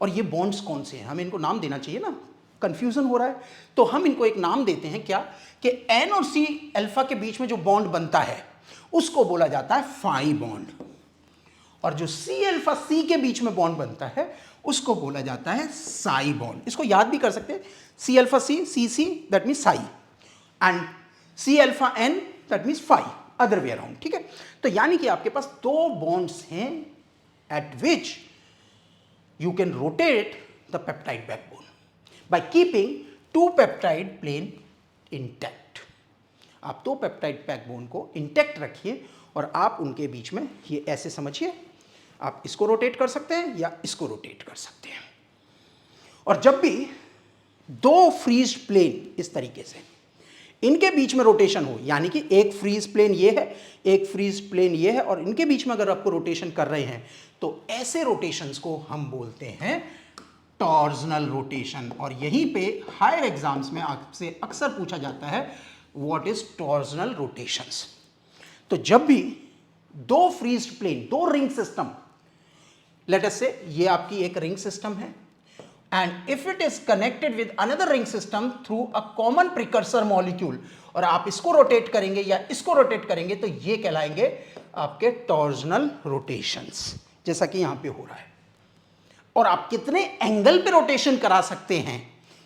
और ये बॉन्ड्स कौन से हैं, हमें इनको नाम देना चाहिए ना, कंफ्यूजन हो रहा है। तो हम इनको एक नाम देते हैं क्या, कि N और C अल्फा के बीच में जो बॉन्ड बनता है उसको बोला जाता है फाई बॉन्ड, और जो C अल्फा C के बीच में बॉन्ड बनता है उसको बोला जाता है साई बॉन्ड। इसको याद भी कर सकते हैं, C alpha C, C that mean psi, and C alpha N that means phi, other way around, ठीक है। तो यानी कि आपके पास 2 बॉन्ड्स हैं at which you can rotate the peptide backbone by keeping 2 peptide plane intact. आप 2 peptide backbone को इंटैक्ट रखिए और आप उनके बीच में ये ऐसे समझिए, आप इसको रोटेट कर सकते हैं या इसको रोटेट कर सकते हैं। और जब भी 2 फ्रीज प्लेन इस तरीके से इनके बीच में रोटेशन हो, यानी कि एक फ्रीज प्लेन ये है, एक फ्रीज प्लेन ये है, और इनके बीच में अगर आपको रोटेशन कर रहे हैं तो ऐसे रोटेशंस को हम बोलते हैं टॉर्जनल रोटेशन। और यहीं पे हायर एग्जाम्स में आपसे अक्सर पूछा जाता है व्हाट इज टॉर्जनल रोटेशंस। तो जब भी 2 freeze plane, 2 ring system, let us say ये आपकी एक रिंग सिस्टम है, and if it is connected with another ring system through a common precursor molecule, और आप इसको रोटेट करेंगे या इसको रोटेट करेंगे तो ये कहलाएंगे आपके टॉर्जनल रोटेशंस, जैसा कि यहां पे हो रहा है। और आप कितने एंगल पे रोटेशन करा सकते हैं,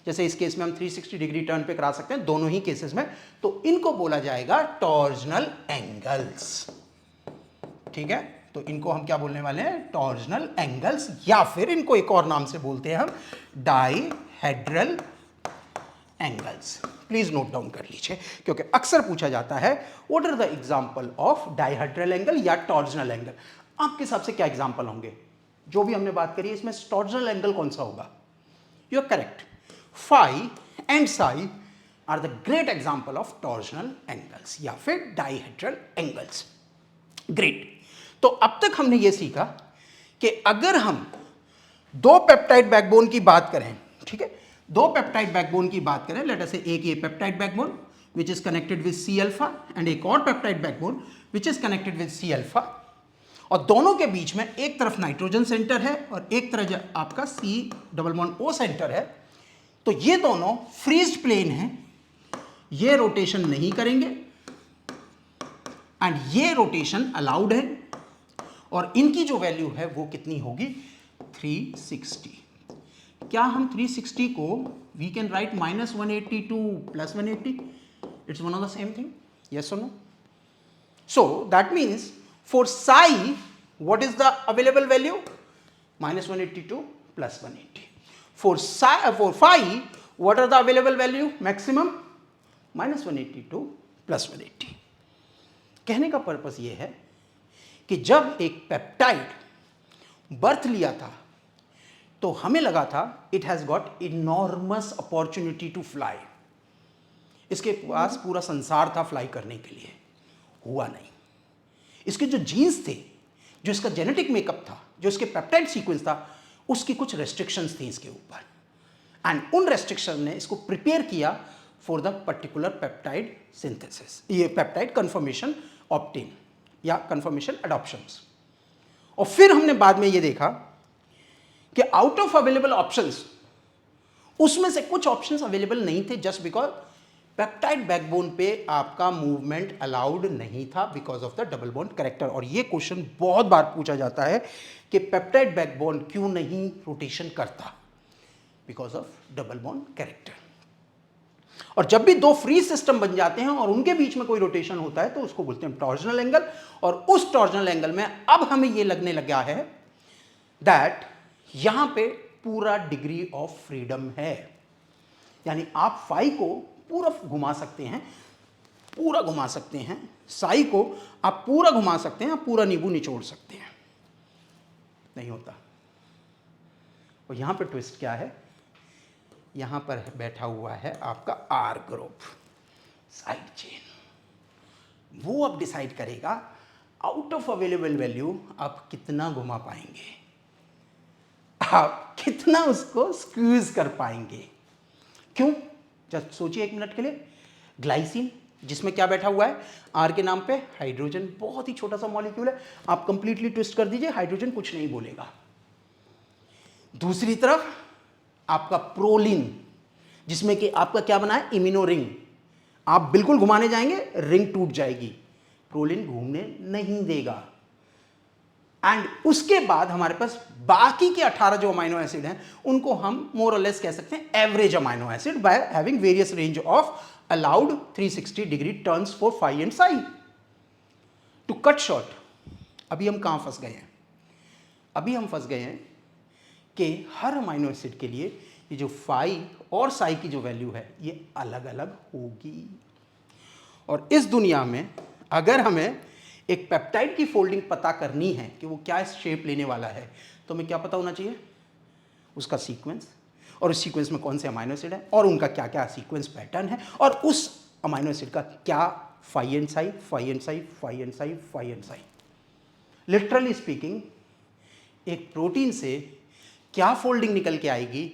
जैसे इस केस में हम 360 डिग्री टर्न पे करा सकते हैं, दोनों ही केसेस में, तो इनको बोला जाएगा टॉर्जनल एंगल्स, ठीक है। तो इनको हम क्या बोलने वाले हैं, टॉर्जनल एंगल्स, या फिर इनको एक और नाम से बोलते हैं हम dihedral angles. Please note down कर लीजिए, क्योंकि अक्सर पूछा जाता है what are the example of dihedral angle या टॉर्जनल एंगल। आपके हिसाब से क्या एग्जांपल होंगे? जो भी हमने बात करी इसमें टॉर्जनल एंगल कौन सा होगा? You are correct, phi and psi are the great example of torsional angles या फिर डाइहेड्रल एंगल्स। ग्रेट। तो अब तक हमने यह सीखा कि अगर हम 2 पेप्टाइड बैकबोन की बात करें, ठीक है, 2 पेप्टाइड बैकबोन की बात करें, लेट अस से एक ये peptide backbone which is connected with C alpha and एक और peptide backbone which is connected with C alpha, और दोनों के बीच में एक तरफ नाइट्रोजन सेंटर है और एक तरफ आपका C double bond O centre है। तो ये दोनों फ्रीज्ड प्लेन हैं, ये रोटेशन नहीं करेंगे एंड ये रोटेशन अलाउड है, और इनकी जो वैल्यू है वो कितनी होगी, 360। क्या हम 360 को we can write -180 to +180? It's one of the same thing, yes और no? So that means for psi what is the available value, -180 to +180। For phi what are the available value maximum, -180 to +180। कहने का purpose ये है कि जब एक peptide birth लिया था तो हमें लगा था it has got enormous opportunity to fly, इसके पास पूरा संसार था फ्लाई करने के लिए, हुआ नहीं। इसके जो जीन्स थे, जो इसका जेनेटिक मेकअप था, जो इसके पेप्टाइड सीक्वेंस था, उसकी कुछ रेस्ट्रिक्शंस थी इसके ऊपर, एंड उन रेस्ट्रिक्शन ने इसको प्रिपेयर किया for the particular peptide synthesis, ये पेप्टाइड कन्फर्मेशन ऑब्टेन। या कंफर्मेशन एडॉप्शंस। और फिर हमने बाद में ये देखा कि आउट ऑफ अवेलेबल ऑप्शंस उसमें से कुछ ऑप्शंस अवेलेबल नहीं थे जस्ट बिकॉज पेप्टाइड बैकबोन पे आपका मूवमेंट अलाउड नहीं था because of the double bond character. और ये क्वेश्चन बहुत बार पूछा जाता है कि पेप्टाइड बैकबोन क्यों नहीं रोटेशन करता, because of double bond character. और जब भी दो फ्री सिस्टम बन जाते हैं और उनके बीच में कोई रोटेशन होता है तो उसको बोलते हैं टॉर्जनल एंगल। और उस टॉर्जनल एंगल में अब हमें यह लगने लगा है दैट यहां पे पूरा डिग्री ऑफ फ्रीडम है, यानी आप फाई को पूरा घुमा सकते हैं, पूरा घुमा सकते हैं, साई को आप पूरा घुमा सकते हैं, आप पूरा नींबू निचोड़ सकते हैं, नहीं होता। और यहां पे ट्विस्ट क्या है, यहां पर बैठा हुआ है आपका आर ग्रुप साइड चेन, वो अब डिसाइड करेगा आउट ऑफ अवेलेबल वैल्यू आप कितना घुमा पाएंगे, आप कितना उसको स्क्वीज कर पाएंगे। क्यों, जस्ट सोचिए एक मिनट के लिए। ग्लाइसिन जिसमें क्या बैठा हुआ है, आर के नाम पे हाइड्रोजन, बहुत ही छोटा सा मॉलिक्यूल है, आप कंप्लीटली ट्विस्ट कर दीजिए, हाइड्रोजन कुछ नहीं बोलेगा। दूसरी तरफ आपका प्रोलिन जिसमें कि आपका क्या बना है, इम्यूनो रिंग, आप बिल्कुल घुमाने जाएंगे रिंग टूट जाएगी, प्रोलिन घूमने नहीं देगा। एंड उसके बाद हमारे पास बाकी के 18 जो अमाइनो एसिड हैं उनको हम मोर और लेस कह सकते हैं average amino acid by having various range of allowed 360 degree turns for phi and psi. To cut short, अभी हम कहां फंस गए हैं, अभी हम फंस गए हैं कि हर अमाइनो एसिड के लिए ये जो फाई और साई की जो वैल्यू है ये अलग अलग होगी। और इस दुनिया में अगर हमें एक पेप्टाइड की फोल्डिंग पता करनी है कि वो क्या शेप लेने वाला है, तो हमें क्या पता होना चाहिए, उसका सीक्वेंस, और उस सीक्वेंस में कौन से अमाइनो एसिड है और उनका क्या क्या सीक्वेंस पैटर्न है, और उस अमाइनो एसिड का क्या phi and psi, phi and psi, phi and psi, phi and psi. Literally speaking एक प्रोटीन से क्या फोल्डिंग निकल के आएगी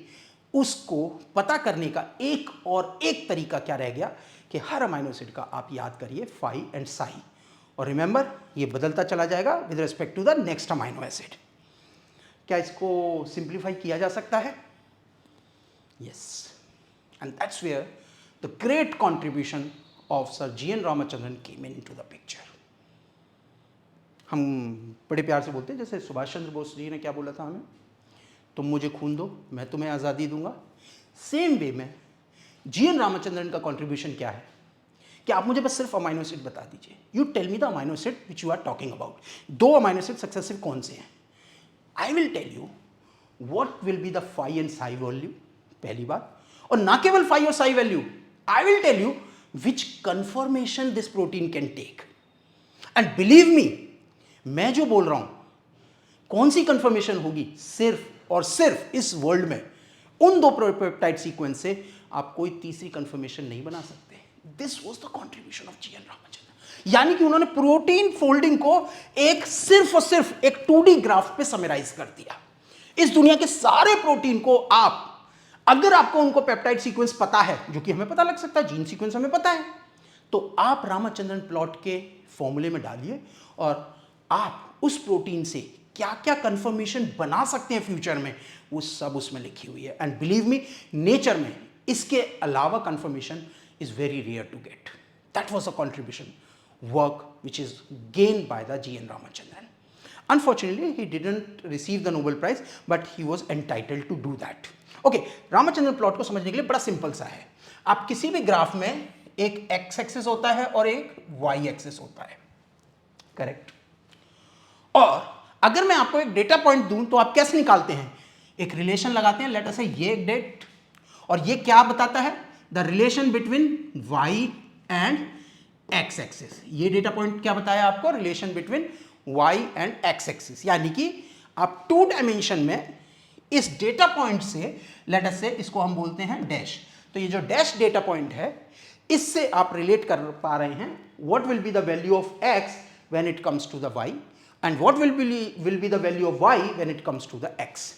उसको पता करने का एक और एक तरीका क्या रह गया कि हर अमाइनो एसिड का आप याद करिए फाई एंड साई, और रिमेंबर ये बदलता चला जाएगा with respect to the next amino acid. क्या इसको सिंप्लीफाई किया जा सकता है? Yes, and that's where the great contribution of sir GN Ramachandran came into the picture. हम बड़े प्यार से बोलते हैं, जैसे सुभाष चंद्र बोस जी ने क्या बोला था हमें, तुम मुझे खून दो मैं तुम्हें आज़ादी दूंगा। सेम वे में GN रामचंद्रन का कॉन्ट्रीब्यूशन क्या है कि आप मुझे बस सिर्फ अमाइनो एसिड बता दीजिए, you tell me the amino acid which you are talking about. दो अमाइनो एसिड सक्सेसिव कौन से हैं, I will tell you what will be the phi and psi value, पहली बात। और ना केवल फाई और psi value, I will tell you which conformation this protein can take. And believe me, मैं जो बोल रहा हूं कौन सी कन्फर्मेशन होगी, सिर्फ और सिर्फ इस वर्ल्ड में उन दो पेप्टाइड सीक्वेंस से आप कोई तीसरी कन्फर्मेशन नहीं बना सकते। This was the contribution of GN Ramachandran, यानी कि उन्होंने प्रोटीन फोल्डिंग को एक सिर्फ और सिर्फ एक 2D ग्राफ पे समराइज कर दिया। इस दुनिया के सारे प्रोटीन को आप, अगर आपको उनको पेप्टाइड सीक्वेंस पता है, जो कि हमें पता लग सकता है, जीन सीक्वेंस हमें पता है, तो आप रामचंद्रन प्लॉट के फॉर्मूले में डालिए और आप उस प्रोटीन से क्या क्या कंफर्मेशन बना सकते हैं फ्यूचर में, वो सब उसमें लिखी हुई है। एंड बिलीव मी, नेचर में इसके अलावा confirmation is very rare to get. That was a contribution work which is gained by the GN Ramachandran. Unfortunately, he didn't receive the Nobel Prize, but he was entitled to do that. Okay, Ramachandran plot को समझने के लिए बड़ा simple सा है। आप किसी भी ग्राफ में एक x एक्सिस होता है और एक y एक्सिस होता है, करेक्ट? और अगर मैं आपको एक डेटा पॉइंट दूं तो आप कैसे निकालते हैं, एक रिलेशन लगाते हैं, लेट अस से ये एक डेट, और ये क्या बताता है, the relation between y and x axis. ये डेटा पॉइंट क्या बताया आपको, relation between y and x axis, यानी कि आप 2 डायमेंशन में इस डेटा पॉइंट से, लेट अस से इसको हम बोलते हैं डैश, तो ये जो डैश डेटा पॉइंट है इससे आप रिलेट कर पा रहे हैं what will be the value of x when it comes to the y and what will be the value of y when it comes to the x।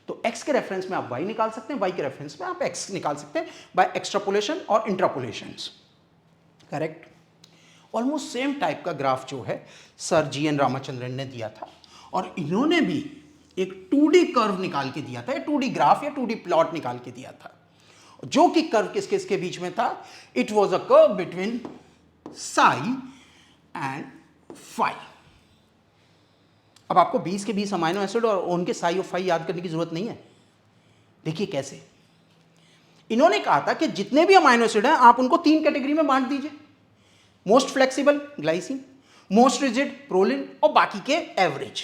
तो x के reference में आप y निकाल सकते हैं, y के reference में आप x निकाल सकते हैं बाय एक्सट्रापोलेशन और इंट्रापोलेशंस, करेक्ट? ऑलमोस्ट सेम टाइप का ग्राफ जो है सर GN रामाचंद्रन ने दिया था, और इन्होंने भी एक 2D कर्व निकाल के दिया था, 2D ग्राफ या 2D प्लॉट निकाल के दिया था, जो कि कर्व किस किस के बीच में था? It was a curve between psi and phi. अब आपको 20 के 20 अमाइनो एसिड और उनके साई और फाई याद करने की जरूरत नहीं है। देखिए कैसे, इन्होंने कहा था कि जितने भी अमाइनो एसिड हैं आप उनको 3 कैटेगरी में बांट दीजिए, most flexible glycine, most rigid proline, और बाकी के एवरेज।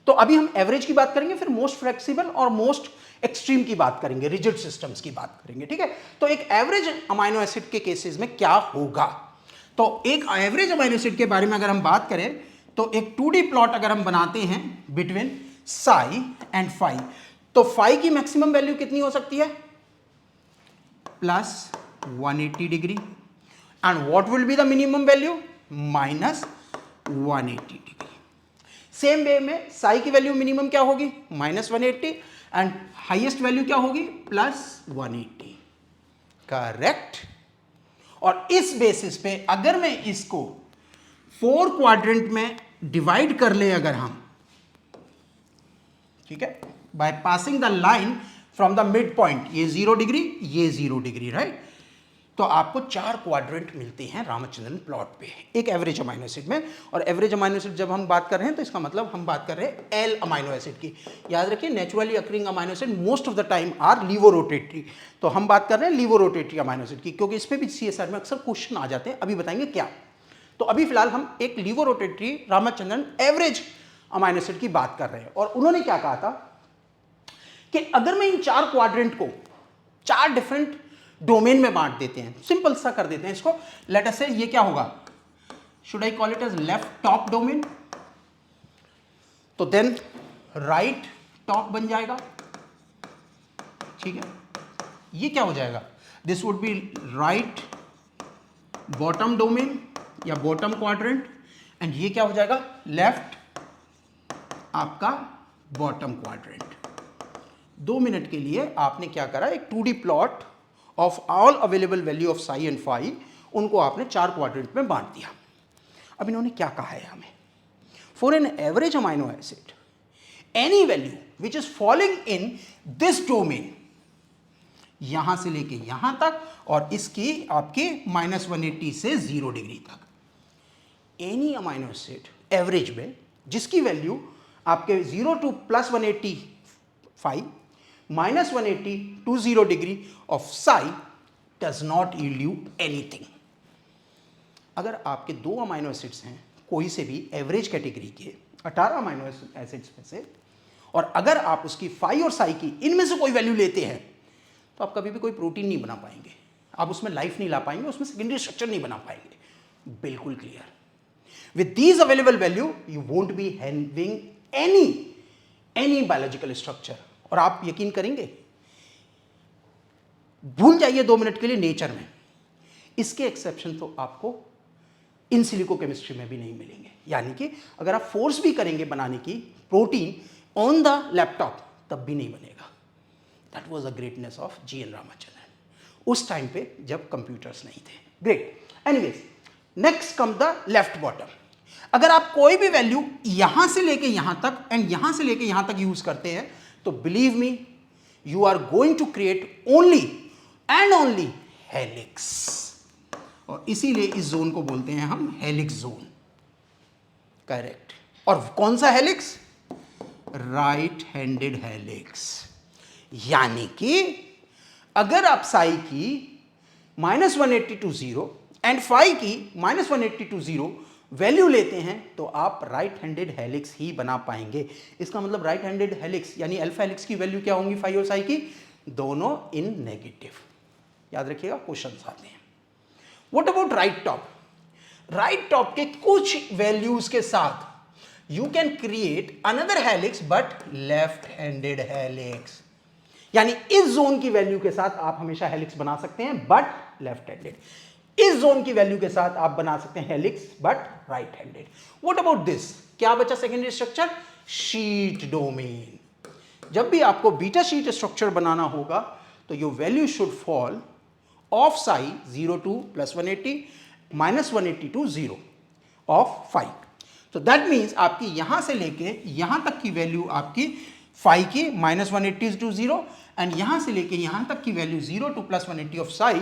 तो अभी हम एवरेज की बात करेंगे, फिर मोस्ट फ्लेक्सिबल और मोस्ट एक्सट्रीम की बात करेंगे, रिजिड सिस्टम्स की बात करेंगे, ठीक है। तो एक एवरेज अमाइनो एसिड के केसेस में क्या होगा? तो एक एवरेज अमाइनो एसिड के बारे में अगर हम बात करें तो एक 2D प्लॉट अगर हम बनाते हैं बिटवीन साई एंड फाई, तो फाई की मैक्सिमम वैल्यू कितनी हो सकती है? Plus 180 degree, and what will be the minimum value? Minus 180 degree. Same way में साई की वैल्यू मिनिमम क्या होगी? माइनस 180, एंड हाईएस्ट वैल्यू क्या होगी? प्लस 180। करेक्ट। और इस बेसिस पे अगर मैं इसको 4 क्वाड्रेंट में डिवाइड कर ले अगर हम, ठीक है, by passing the line from the mid point, ये 0 डिग्री, ये 0 डिग्री, राइट, तो आपको 4 क्वाड्रेंट मिलते हैं रामचंद्रन प्लॉट पे एक एवरेज अमाइनो एसिड में। और एवरेज अमाइनो एसिड जब हम बात कर रहे हैं तो इसका मतलब हम बात कर रहे हैं एल अमाइनो एसिड की। याद रखिए naturally occurring amino acid most of the time are levorotatory, तो हम बात कर रहे हैं लीवोरोटेटरी अमाइनो एसिड की, क्योंकि इस पर भी CSR में अक्सर क्वेश्चन आ जाते हैं, अभी बताएंगे क्या। तो अभी फिलहाल हम एक लीवोरोटेटरी रामचंद्रन एवरेज अमाइनो एसिड की बात कर रहे हैं। और उन्होंने क्या कहा था कि अगर मैं इन 4 क्वाड्रेंट को 4 डिफरेंट डोमेन में बांट देते हैं, सिंपल सा कर देते हैं इसको, लेट अस से ये क्या होगा? Should I call it as left top domain, तो देन राइट टॉप बन जाएगा, ठीक है। ये क्या हो जाएगा? This would be right bottom domain या बॉटम क्वाड्रेंट, एंड ये क्या हो जाएगा? लेफ्ट आपका बॉटम क्वाड्रेंट। 2 मिनट के लिए आपने क्या करा? एक 2D plot of all available value of psi and phi, उनको आपने 4 क्वाड्रेंट में बांट दिया। अब इन्होंने क्या कहा है हमें? For an average amino acid any value which is falling in this domain, यहां से लेके यहां तक, और इसकी आपकी -180 से 0 डिग्री तक, एनी अमाइनो एसिड एवरेज में जिसकी वैल्यू आपके 0 to +185 -180 to 0 degree of psi does not yield you anything। अगर आपके 2 अमाइनो एसिड्स हैं कोई से भी एवरेज कैटेगरी के 18 अमाइनो एसिड्स में से, और अगर आप उसकी फाई और साई की इनमें से कोई वैल्यू लेते हैं तो आप कभी भी कोई प्रोटीन नहीं बना पाएंगे, आप उसमें लाइफ नहीं ला पाएंगे, उसमें सेकेंडरी स्ट्रक्चर नहीं बना पाएंगे। बिल्कुल clear. With these available value you won't be having any biological structure. और आप यकीन करेंगे, भूल जाइए 2 मिनट के लिए नेचर में, इसके एक्सेप्शन तो आपको इन सिलिको केमिस्ट्री में भी नहीं मिलेंगे। यानी कि अगर आप फोर्स भी करेंगे बनाने की प्रोटीन ऑन द लैपटॉप तब भी नहीं बनेगा। That was the greatness of GN Ramachandran उस टाइम पे जब कंप्यूटर्स नहीं थे। Great. Anyways, next come the left bottom. अगर आप कोई भी वैल्यू यहां से लेके यहां तक एंड यहां से लेके यहां तक यूज करते हैं तो believe me you are going to create only and only helix, और इसीलिए इस जोन को बोलते हैं हम हेलिक्स जोन। करेक्ट। और कौन सा हेलिक्स? Right handed helix. यानी कि अगर आप साई की -180 to 0 एंड फाई की -180 to 0 वैल्यू लेते हैं तो आप राइट हैंडेड हेलिक्स ही बना पाएंगे। इसका मतलब राइट हैंडेड हेलिक्स यानी अल्फा हेलिक्स की वैल्यू क्या होंगी फाई और साई की? दोनों इन नेगेटिव। याद रखिएगा क्वेश्चंस आते हैं। What about right top? Right top के कुछ वैल्यूज के साथ you can create another helix but left handed helix. यानी इस जोन की वैल्यू के साथ आप हमेशा हेलिक्स बना सकते हैं बट लेफ्ट हैंडेड। इस जोन की वैल्यू के साथ आप बना सकते हैं helix but right handed. What about this? क्या बचा सेकेंडरी स्ट्रक्चर? Sheet domain. जब भी आपको बीटा शीट स्ट्रक्चर बनाना होगा तो your value should fall of psi 0 to +180 -180 to 0 of phi. तो दैट मीन्स आपकी यहां से लेके यहां तक की वैल्यू आपकी फाई की -180 to 0 एंड यहां से लेके यहां तक की value 0 to +180 of psi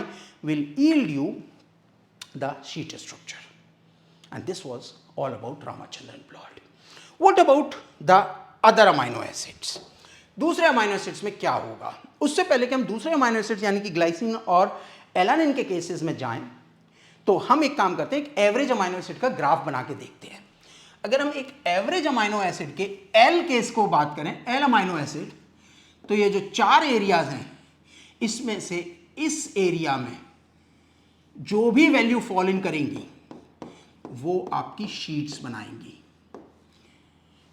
will yield you the sheet structure. And this was all about Ramachandran plot. What about the other amino acids? दूसरे अमाइनो एसिड्स में क्या होगा? उससे पहले कि हम दूसरे अमाइनो एसिड्स यानी कि ग्लाइसिन और एलानिन के केसेस में जाएं, तो हम एक काम करते हैं, एक एवरेज अमाइनो एसिड का ग्राफ बना के देखते हैं। अगर हम एक एवरेज अमाइनो एसिड के एल केस को बात करें, एल अमाइनो एसिड, तो ये जो 4 एरियाज हैं, इसमें से इस एरिया में जो भी वैल्यू फॉल इन करेंगी वो आपकी शीट्स बनाएंगी।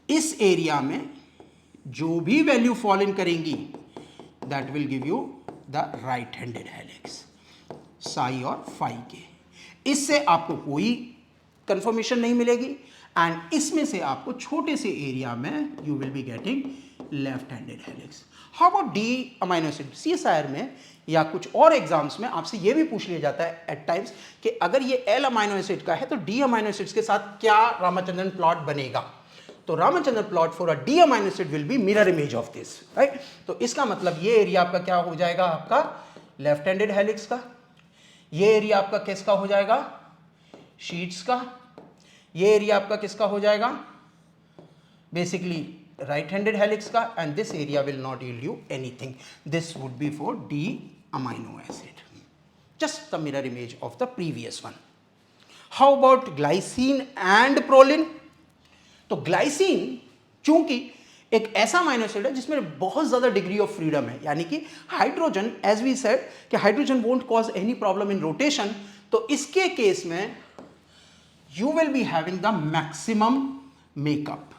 इस एरिया में जो भी वैल्यू फॉल इन करेंगी that will give you the right handed helix, Sai और फाई के। इससे आपको कोई कंफर्मेशन नहीं मिलेगी एंड इसमें से आपको छोटे से एरिया में you will be getting left handed helix. How about D amino acid? CSIR में या कुछ और एग्जाम्स में आपसे ये भी पूछ लिया जाता है एट टाइम्स कि अगर ये एल अमाइनो एसिड का है तो डी अमाइनो एसिड्स के साथ क्या रामाचंद्रन प्लॉट बनेगा? तो Ramachandran plot for a D amino acid will be mirror image of this, right? तो इसका मतलब ये एरिया आपका क्या हो जाएगा? आपका लेफ्ट हैंडेड हेलिक्स का। ये एरिया आपका किसका हो जाएगा? शीट्स का। ये एरिया आपका किसका हो जाएगा? बेसिकली राइट हैंडेड हेलिक्स का। And this area will not yield you anything. This would B for D amino acid, just the mirror image of the previous one. How about glycine and proline? तो glycine चूंकि एक ऐसा amino acid है जिसमें बहुत ज्यादा degree of freedom है, यानी कि हाइड्रोजन, एज वी सेड कि hydrogen won't cause any problem in rotation, तो इसके केस में you will be having the maximum makeup,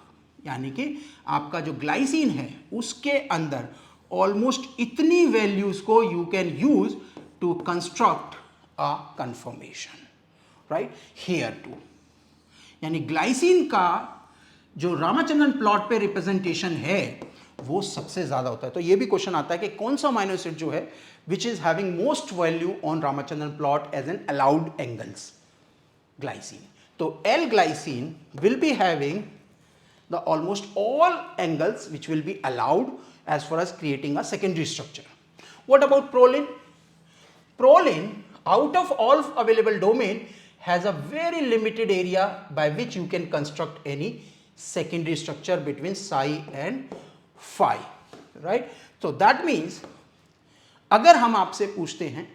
यानी कि आपका जो ग्लाइसिन है उसके अंदर ऑलमोस्ट इतनी वैल्यूज को you can use to construct a conformation, right? Here too, यानी ग्लाइसिन का जो रामाचंद्रन प्लॉट पे रिप्रेजेंटेशन है वो सबसे ज्यादा होता है। तो ये भी क्वेश्चन आता है कि कौन सा अमाइनो एसिड जो है which is having most value on Ramachandran plot as an allowed angles? Glycine. तो L glycine will be having the almost all angles which will be allowed as far as creating a secondary structure. What about proline? Proline, out of all available domain, has a very limited area by which you can construct any secondary structure between psi and phi, right? So that means अगर हम आपसे पूछते हैं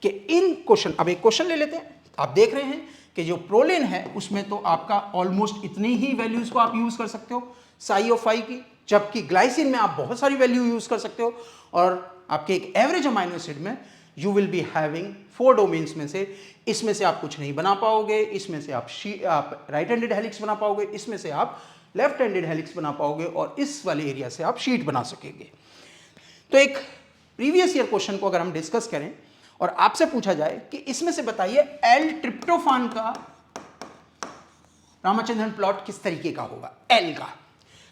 कि इन question, अब एक question ले लेते हैं, आप देख रहे हैं कि जो प्रोलिन है उसमें तो आपका ऑलमोस्ट इतनी ही वैल्यूज को आप यूज कर सकते हो साई और फाई की, जबकि ग्लाइसिन में आप बहुत सारी वैल्यू यूज कर सकते हो और आपके एक एवरेज अमाइनो एसिड में you will be having 4 domains में से, इसमें से आप कुछ नहीं बना पाओगे, इसमें से आप राइट हैंडेड हेलिक्स बना पाओगे, इसमें से आप लेफ्ट हैंडेड हेलिक्स बना पाओगे और इस वाले एरिया से आप शीट बना सकेंगे। तो एक प्रीवियस ईयर क्वेश्चन को अगर हम डिस्कस करें और आपसे पूछा जाए कि इसमें से बताइए एल ट्रिप्टोफान का रामाचंद्रन प्लॉट किस तरीके का होगा एल का,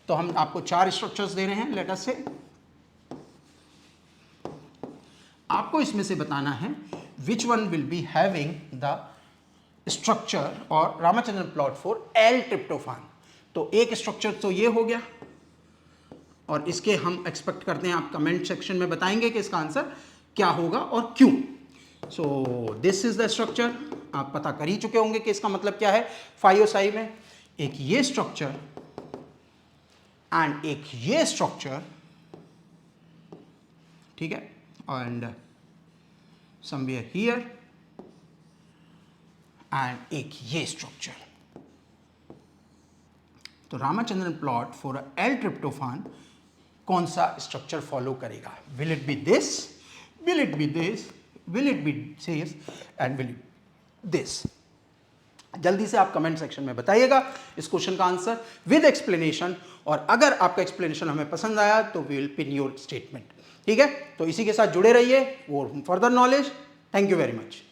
तो हम आपको 4 स्ट्रक्चर्स दे रहे हैं। लेट अस से आपको इसमें से बताना है which one will be having the structure और Ramachandran plot for L tryptophan. तो एक स्ट्रक्चर तो ये हो गया और इसके हम एक्सपेक्ट करते हैं आप कमेंट सेक्शन में बताएंगे कि इसका आंसर क्या होगा और क्यों। So this is the structure, आप पता कर ही चुके होंगे कि इसका मतलब क्या है फाई और साई में। एक ये स्ट्रक्चर एंड एक ये स्ट्रक्चर, ठीक है, एंड somewhere here and एक ये स्ट्रक्चर। तो Ramachandran plot for L tryptophan कौन सा स्ट्रक्चर फॉलो करेगा? Will it be this, will it be this, will it be this and will it this? जल्दी से आप कमेंट सेक्शन में बताइएगा इस क्वेश्चन का आंसर विद एक्सप्लेनेशन, और अगर आपका एक्सप्लेनेशन हमें पसंद आया तो we will pin your statement. ठीक है, तो इसी के साथ जुड़े रहिए for further knowledge. Thank you very much.